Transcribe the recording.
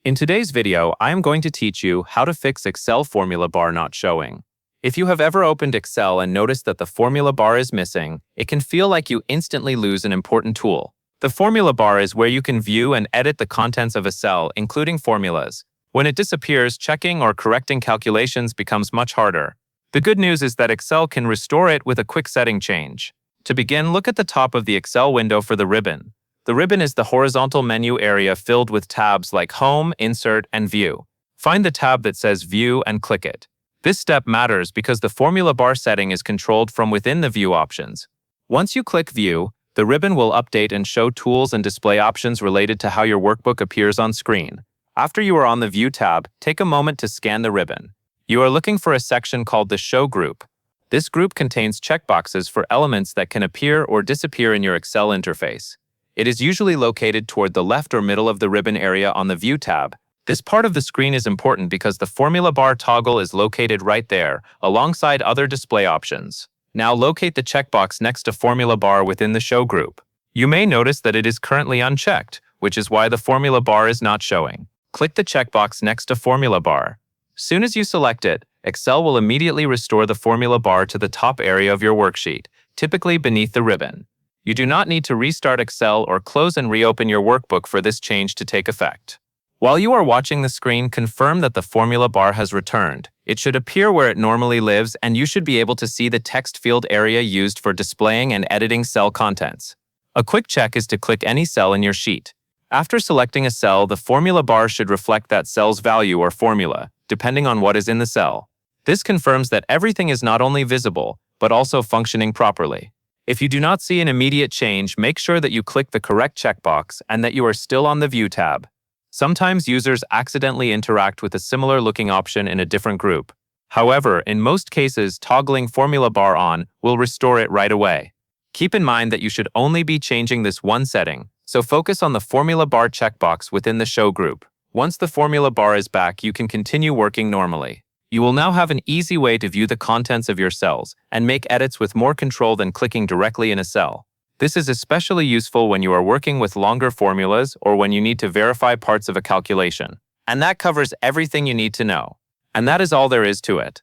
In today's video, I am going to teach you how to fix Excel formula bar not showing. If you have ever opened Excel and noticed that the formula bar is missing, it can feel like you instantly lose an important tool. The formula bar is where you can view and edit the contents of a cell, including formulas. When it disappears, checking or correcting calculations becomes much harder. The good news is that Excel can restore it with a quick setting change. To begin, look at the top of the Excel window for the ribbon. The ribbon is the horizontal menu area filled with tabs like Home, Insert, and View. Find the tab that says View and click it. This step matters because the formula bar setting is controlled from within the View options. Once you click View, the ribbon will update and show tools and display options related to how your workbook appears on screen. After you are on the View tab, take a moment to scan the ribbon. You are looking for a section called the Show group. This group contains checkboxes for elements that can appear or disappear in your Excel interface. It is usually located toward the left or middle of the ribbon area on the View tab. This part of the screen is important because the formula bar toggle is located right there, alongside other display options. Now locate the checkbox next to formula bar within the Show group. You may notice that it is currently unchecked, which is why the formula bar is not showing. Click the checkbox next to formula bar. Soon as you select it, Excel will immediately restore the formula bar to the top area of your worksheet, typically beneath the ribbon. You do not need to restart Excel or close and reopen your workbook for this change to take effect. While you are watching the screen, confirm that the formula bar has returned. It should appear where it normally lives, and you should be able to see the text field area used for displaying and editing cell contents. A quick check is to click any cell in your sheet. After selecting a cell, the formula bar should reflect that cell's value or formula, depending on what is in the cell. This confirms that everything is not only visible, but also functioning properly. If you do not see an immediate change, make sure that you click the correct checkbox and that you are still on the View tab. Sometimes users accidentally interact with a similar-looking option in a different group. However, in most cases, toggling formula bar on will restore it right away. Keep in mind that you should only be changing this one setting, so focus on the formula bar checkbox within the Show group. Once the formula bar is back, you can continue working normally. You will now have an easy way to view the contents of your cells and make edits with more control than clicking directly in a cell. This is especially useful when you are working with longer formulas or when you need to verify parts of a calculation. And that covers everything you need to know. And that is all there is to it.